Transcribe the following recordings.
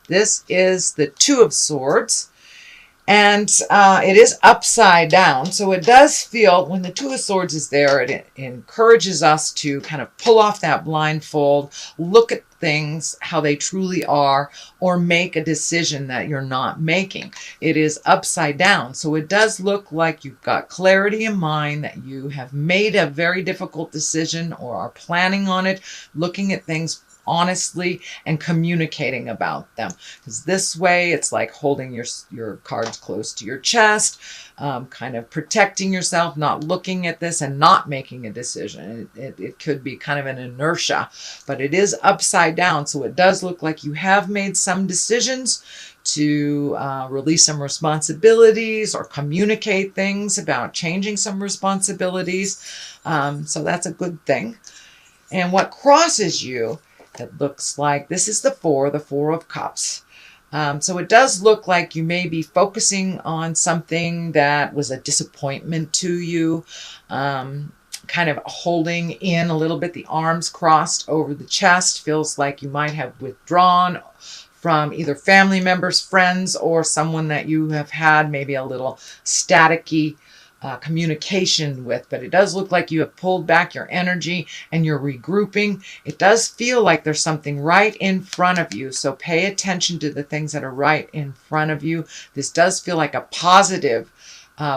This is the Two of Swords. And it is upside down. So it does feel, when the Two of Swords is there, it encourages us to kind of pull off that blindfold, look at things how they truly are, or make a decision that you're not making. It is upside down. So it does look like you've got clarity in mind, that you have made a very difficult decision or are planning on it, looking at things honestly and communicating about them, because this way it's like holding your cards close to your chest, kind of protecting yourself, not looking at this and not making a decision. It could be kind of an inertia, but it is upside down, so it does look like you have made some decisions to release some responsibilities or communicate things about changing some responsibilities. So that's a good thing. And what crosses you, it looks like this is the Four of Cups. So it does look like you may be focusing on something that was a disappointment to you, kind of holding in a little bit, the arms crossed over the chest. Feels like you might have withdrawn from either family members, friends, or someone that you have had maybe a little staticky communication with, but it does look like you have pulled back your energy and you're regrouping. It does feel like there's something right in front of you, so pay attention to the things that are right in front of you. This does feel like a positive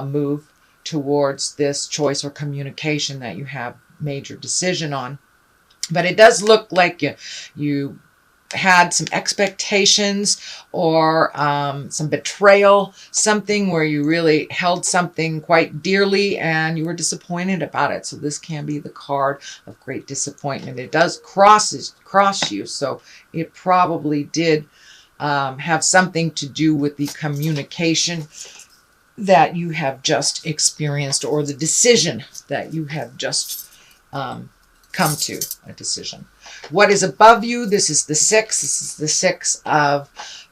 move towards this choice or communication that you have made your decision on. But it does look like you had some expectations or some betrayal, something where you really held something quite dearly and you were disappointed about it. So this can be the card of great disappointment. It does cross you, so it probably did have something to do with the communication that you have just experienced, or the decision that you have just come to a decision. What is above you? This is the Six. This is the Six of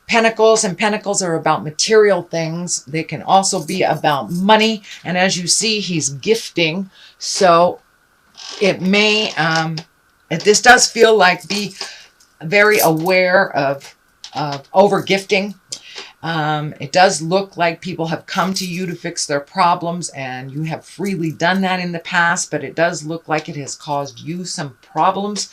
Pentacles, and Pentacles are about material things. They can also be about money. And as you see, he's gifting. So it may, this does feel like be very aware of over gifting. It does look like people have come to you to fix their problems, and you have freely done that in the past, but it does look like it has caused you some problems.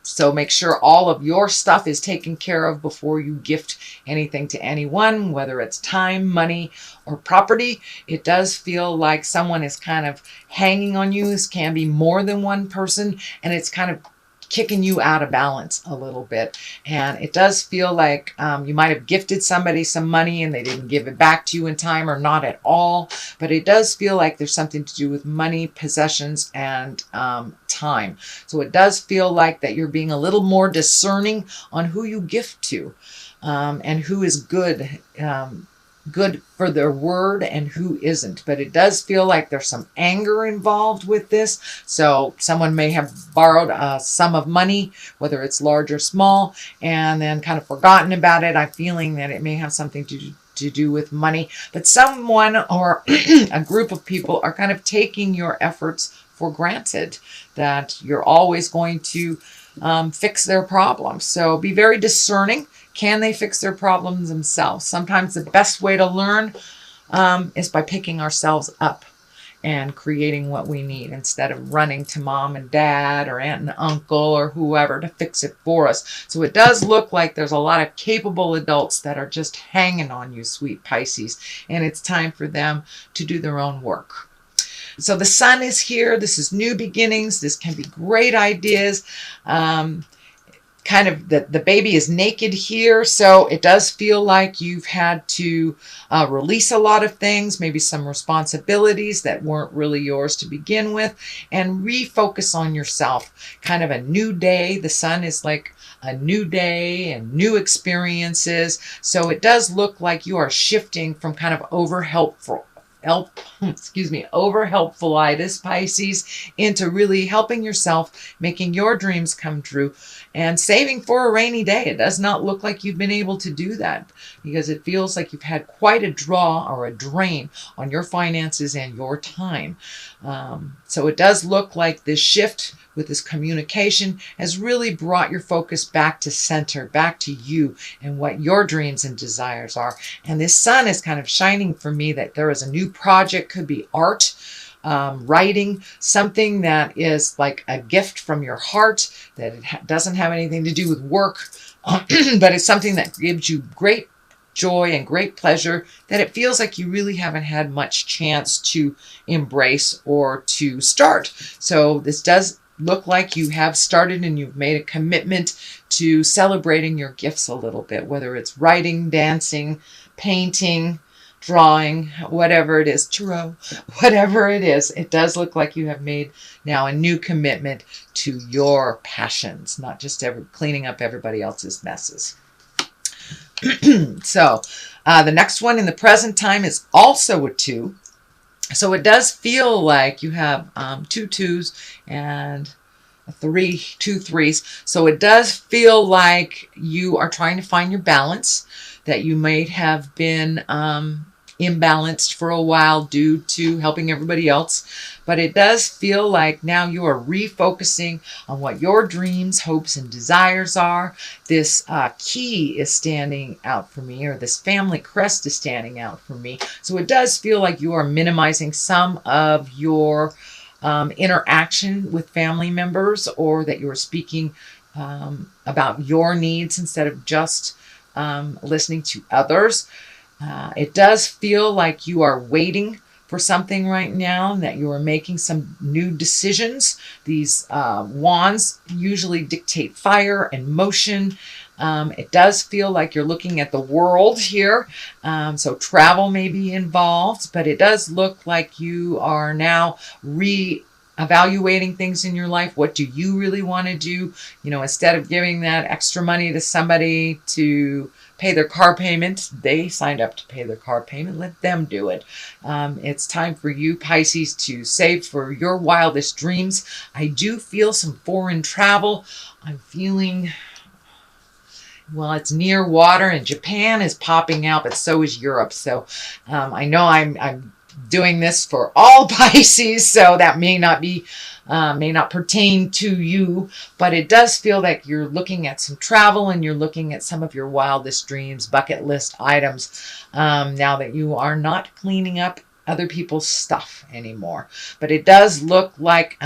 So make sure all of your stuff is taken care of before you gift anything to anyone, whether it's time, money, or property. It does feel like someone is kind of hanging on you. This can be more than one person, and it's kind of kicking you out of balance a little bit. And it does feel like you might have gifted somebody some money and they didn't give it back to you in time, or not at all. But it does feel like there's something to do with money, possessions, and time. So it does feel like that you're being a little more discerning on who you gift to, and who is good for their word and who isn't. But it does feel like there's some anger involved with this. So someone may have borrowed a sum of money, whether it's large or small, and then kind of forgotten about it. I'm feeling that it may have something to do with money, but someone or a group of people are kind of taking your efforts for granted, that you're always going to fix their problems. So be very discerning. Can they fix their problems themselves? Sometimes the best way to learn is by picking ourselves up and creating what we need, instead of running to mom and dad or aunt and uncle or whoever to fix it for us. So it does look like there's a lot of capable adults that are just hanging on you, sweet Pisces, and it's time for them to do their own work. So the Sun is here. This is new beginnings. This can be great ideas. Kind of the baby is naked here, so it does feel like you've had to release a lot of things, maybe some responsibilities that weren't really yours to begin with, and refocus on yourself. Kind of a new day. The Sun is like a new day and new experiences. So it does look like you are shifting from kind of over helpfulitis, Pisces, into really helping yourself, making your dreams come true, and saving for a rainy day. It does not look like you've been able to do that because it feels like you've had quite a draw or a drain on your finances and your time. So it does look like this shift with this communication has really brought your focus back to center, back to you and what your dreams and desires are. And this sun is kind of shining for me that there is a new project, could be art, writing, something that is like a gift from your heart, that it doesn't have anything to do with work, but it's something that gives you great joy and great pleasure that it feels like you really haven't had much chance to embrace or to start. So this does look like you have started and you've made a commitment to celebrating your gifts a little bit, whether it's writing, dancing, painting, drawing, whatever it is, tarot, whatever it is. It does look like you have made now a new commitment to your passions, not just cleaning up everybody else's messes. So the next one in the present time is also a 2. So it does feel like you have 2 2s and 2 3s. So it does feel like you are trying to find your balance, that you might have been imbalanced for a while due to helping everybody else. But it does feel like now you are refocusing on what your dreams, hopes, and desires are. This key is standing out for me, or this family crest is standing out for me. So it does feel like you are minimizing some of your interaction with family members, or that you are speaking about your needs instead of just listening to others. It does feel like you are waiting for something right now, that you are making some new decisions. These wands usually dictate fire and motion. It does feel like you're looking at the world here. So travel may be involved, but it does look like you are now evaluating things in your life. What do you really want to do? You know, instead of giving that extra money to somebody to pay their car payment, they signed up to pay their car payment, let them do it. It's time for you, Pisces, to save for your wildest dreams. I do feel some foreign travel. I'm feeling, well, it's near water, and Japan is popping out, but so is Europe. So I know I'm doing this for all Pisces, so that may not pertain to you, but it does feel like you're looking at some travel and you're looking at some of your wildest dreams, bucket list items, now that you are not cleaning up other people's stuff anymore. But it does look like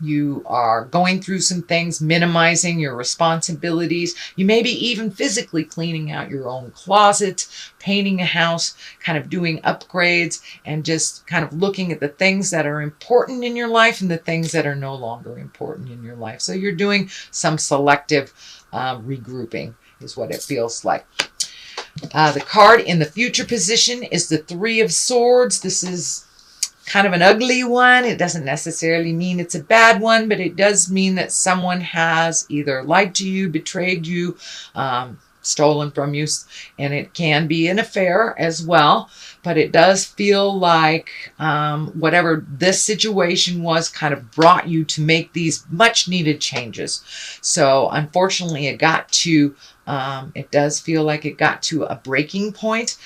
you are going through some things, minimizing your responsibilities. You may be even physically cleaning out your own closet, painting a house, kind of doing upgrades, and just kind of looking at the things that are important in your life and the things that are no longer important in your life. So you're doing some selective regrouping is what it feels like. The card in the future position is the 3 of Swords. This is kind of an ugly one. It doesn't necessarily mean it's a bad one, but it does mean that someone has either lied to you, betrayed you, stolen from you, and it can be an affair as well. But it does feel like whatever this situation was kind of brought you to make these much needed changes. So unfortunately, it does feel like it got to a breaking point.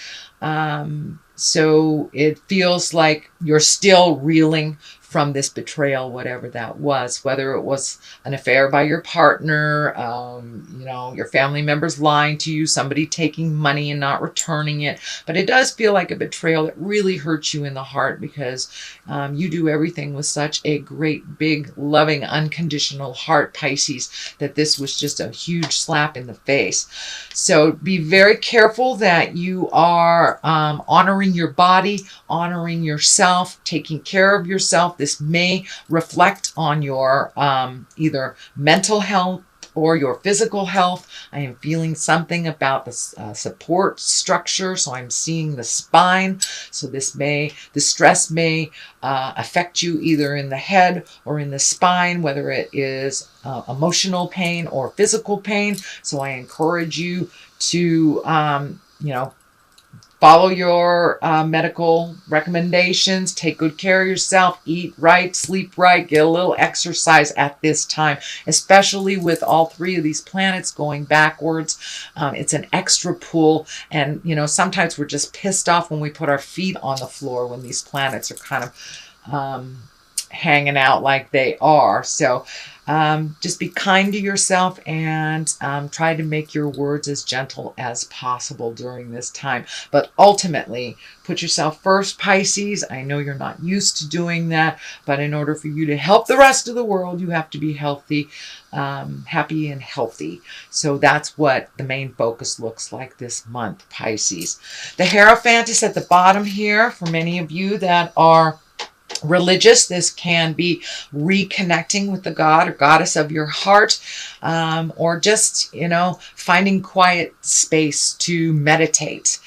So it feels like you're still reeling from this betrayal, whatever that was, whether it was an affair by your partner, your family members lying to you, somebody taking money and not returning it. But it does feel like a betrayal that really hurts you in the heart, because you do everything with such a great, big, loving, unconditional heart, Pisces, that this was just a huge slap in the face. So be very careful that you are honoring your body, honoring yourself, taking care of yourself. This may reflect on your either mental health or your physical health. I am feeling something about the support structure. So I'm seeing the spine. So the stress may affect you either in the head or in the spine, whether it is emotional pain or physical pain. So I encourage you to, Follow your medical recommendations. Take good care of yourself. Eat right, sleep right, get a little exercise at this time, especially with all three of these planets going backwards. It's an extra pull. And, sometimes we're just pissed off when we put our feet on the floor when these planets are kind of hanging out like they are. So just be kind to yourself and try to make your words as gentle as possible during this time. But ultimately, put yourself first, Pisces. I know you're not used to doing that, but in order for you to help the rest of the world, you have to be healthy, happy and healthy. So that's what the main focus looks like this month, Pisces. The Hierophant is at the bottom here for many of you that are religious. This can be reconnecting with the god or goddess of your heart, or just, finding quiet space to meditate.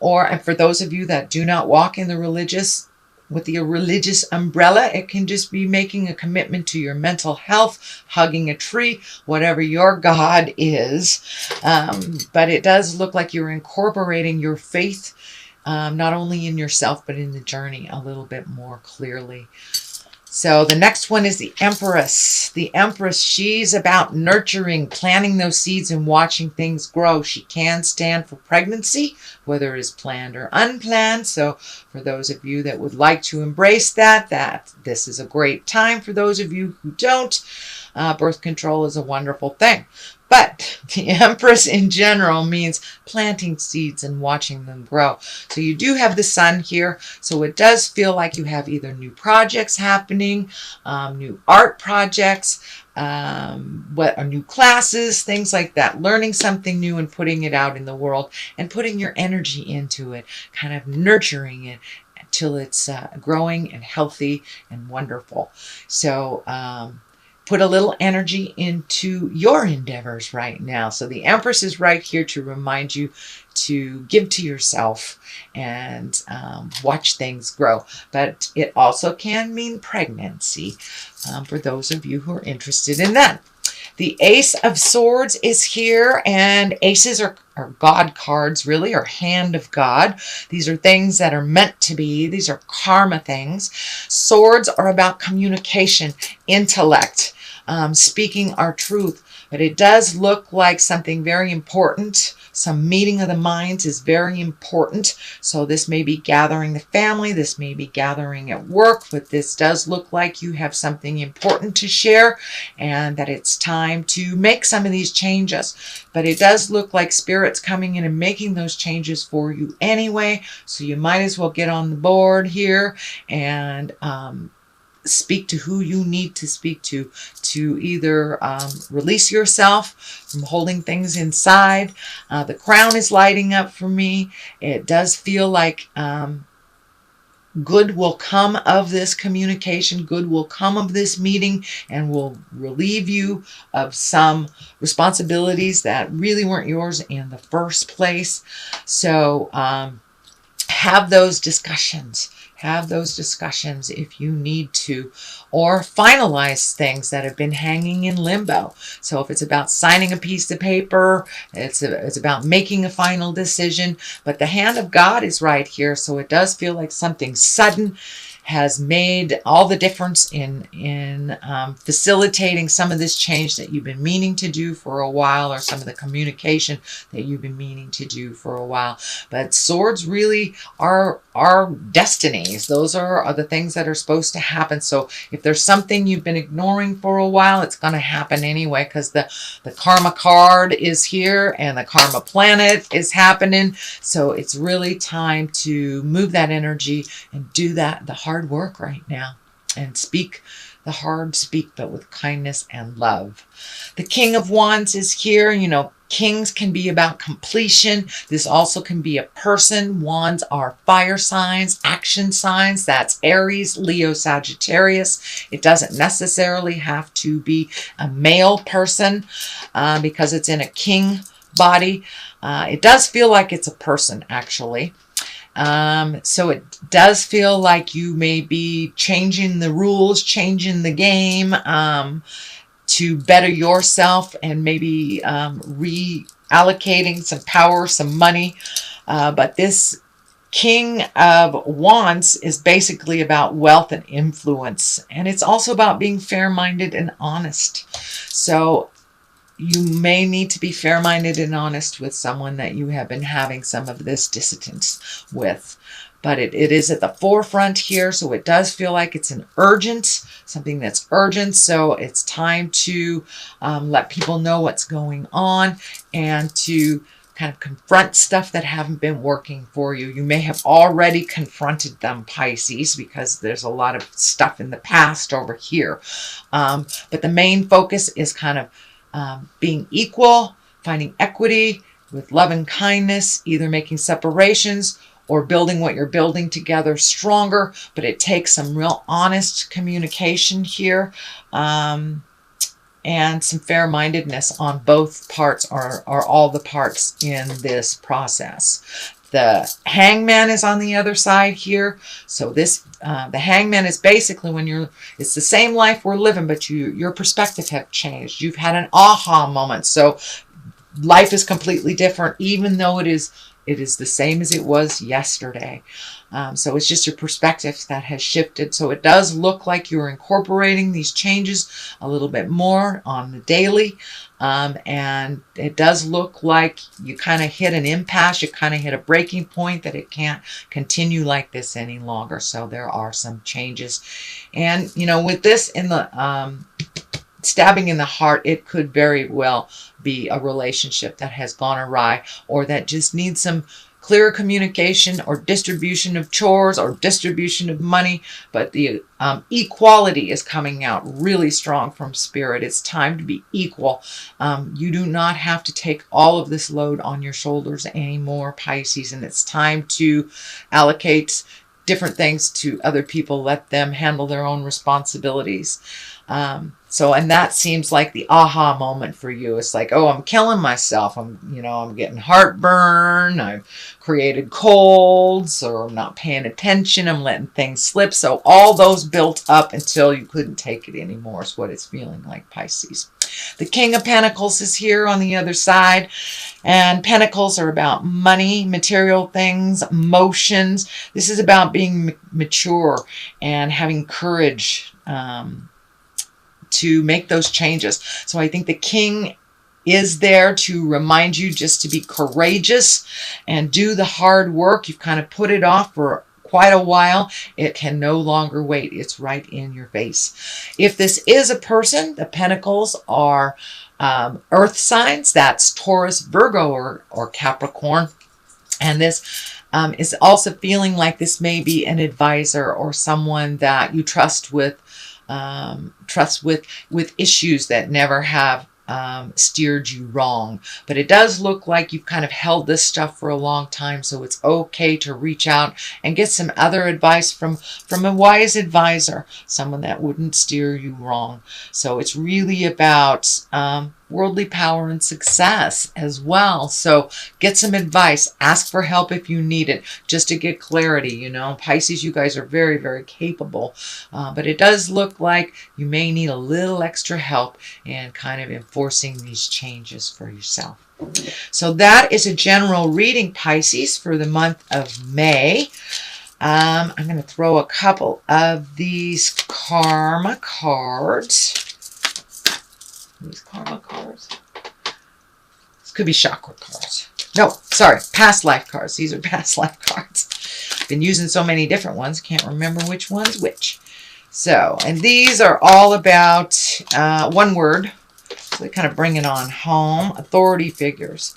Or for those of you that do not walk in the religious, with the religious umbrella, it can just be making a commitment to your mental health, hugging a tree, whatever your God is. But it does look like you're incorporating your faith not only in yourself, but in the journey a little bit more clearly. So the next one is the Empress. The Empress, she's about nurturing, planting those seeds and watching things grow. She can stand for pregnancy, whether it is planned or unplanned. So for those of you that would like to embrace that this is a great time. For those of you who don't, birth control is a wonderful thing. But the Empress in general means planting seeds and watching them grow. So you do have the sun here. So it does feel like you have either new projects happening, new art projects, new classes, things like that. Learning something new and putting it out in the world and putting your energy into it, kind of nurturing it until it's growing and healthy and wonderful. So put a little energy into your endeavors right now. So the Empress is right here to remind you to give to yourself and watch things grow. But it also can mean pregnancy for those of you who are interested in that. The Ace of Swords is here, and aces are God cards, really, or hand of God. These are things that are meant to be. These are karma things. Swords are about communication, intellect, speaking our truth. But it does look like something very important. Some meeting of the minds is very important. So this may be gathering the family. This may be gathering at work. But this does look like you have something important to share and that it's time to make some of these changes. But it does look like Spirit's coming in and making those changes for you anyway. So you might as well get on the board here and speak to who you need to speak to either release yourself from holding things inside. The crown is lighting up for me. It does feel like good will come of this communication, good will come of this meeting, and will relieve you of some responsibilities that really weren't yours in the first place. So have those discussions. Have those discussions if you need to, or finalize things that have been hanging in limbo. So if it's about signing a piece of paper, it's about making a final decision. But the hand of God is right here, so it does feel like something sudden has made all the difference in facilitating some of this change that you've been meaning to do for a while, or some of the communication that you've been meaning to do for a while. But swords really are destinies. Those are the things that are supposed to happen. So if there's something you've been ignoring for a while, it's going to happen anyway, because the karma card is here and the karma planet is happening. So it's really time to move that energy and do the hard work right now, and speak the hard speak, but with kindness and love. The King of Wands is here. Kings can be about completion. This also can be a person. Wands are fire signs, action signs. That's Aries, Leo, Sagittarius. It doesn't necessarily have to be a male person because it's in a king body. It does feel like it's a person, actually. So it does feel like you may be changing the rules, changing the game, to better yourself, and maybe reallocating some power, some money, But this King of Wands is basically about wealth and influence. And it's also about being fair-minded and honest. So you may need to be fair-minded and honest with someone that you have been having some of this dissonance with. But it is at the forefront here, so it does feel like it's something that's urgent. So it's time to let people know what's going on and to kind of confront stuff that haven't been working for you. You may have already confronted them, Pisces, because there's a lot of stuff in the past over here. But the main focus is kind of being equal, finding equity with love and kindness, either making separations or building what you're building together stronger. But it takes some real honest communication here. And some fair-mindedness on both parts, or all the parts in this process. The Hangman is on the other side here. So this, the Hangman is basically it's the same life we're living, but your perspective have changed. You've had an aha moment. So life is completely different, even though it is the same as it was yesterday. So it's just your perspective that has shifted. So it does look like you're incorporating these changes a little bit more on the daily. And it does look like you kind of hit an impasse. You kind of hit a breaking point that it can't continue like this any longer. So there are some changes. And, with this in the stabbing in the heart, it could very well be a relationship that has gone awry, or that just needs some clear communication, or distribution of chores, or distribution of money. But the equality is coming out really strong from Spirit. It's time to be equal. You do not have to take all of this load on your shoulders anymore, Pisces, and it's time to allocate different things to other people. Let them handle their own responsibilities. And that seems like the aha moment for you. It's like, oh, I'm killing myself. I'm getting heartburn. I've created colds, or I'm not paying attention. I'm letting things slip. So all those built up until you couldn't take it anymore is what it's feeling like, Pisces. The King of Pentacles is here on the other side. And Pentacles are about money, material things, emotions. This is about being mature and having courage to make those changes. So I think the King is there to remind you just to be courageous and do the hard work. You've kind of put it off for quite a while. It can no longer wait. It's right in your face. If this is a person, the Pentacles are earth signs. That's Taurus, Virgo, or Capricorn. And this is also feeling like this may be an advisor or someone that you trust with issues that never have steered you wrong. But it does look like you've kind of held this stuff for a long time, so it's okay to reach out and get some other advice from a wise advisor, someone that wouldn't steer you wrong. So it's really about worldly power and success as well. So get some advice, ask for help if you need it, just to get clarity. Pisces, you guys are very, very capable, but it does look like you may need a little extra help in kind of enforcing these changes for yourself. So that is a general reading, Pisces, for the month of May. I'm going to throw a couple of these karma cards. These karma cards. This could be chakra cards. No, sorry, past life cards. These are past life cards. Been using so many different ones, can't remember which one's which. So, and these are all about one word. So they kind of bring it on home. Authority figures.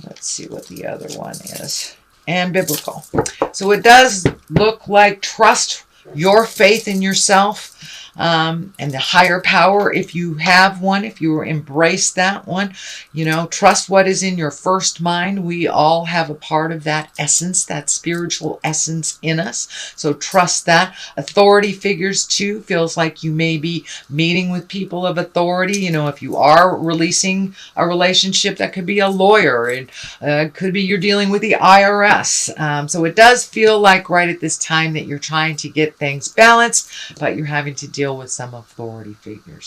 Let's see what the other one is. And biblical. So it does look like trust your faith in yourself. And the higher power, if you have one, if you embrace that one, trust what is in your first mind. We all have a part of that essence, that spiritual essence in us. So trust that. Authority figures too, feels like you may be meeting with people of authority. If you are releasing a relationship, that could be a lawyer. It could be you're dealing with the IRS. So it does feel like right at this time that you're trying to get things balanced, but you're having to deal with some authority figures.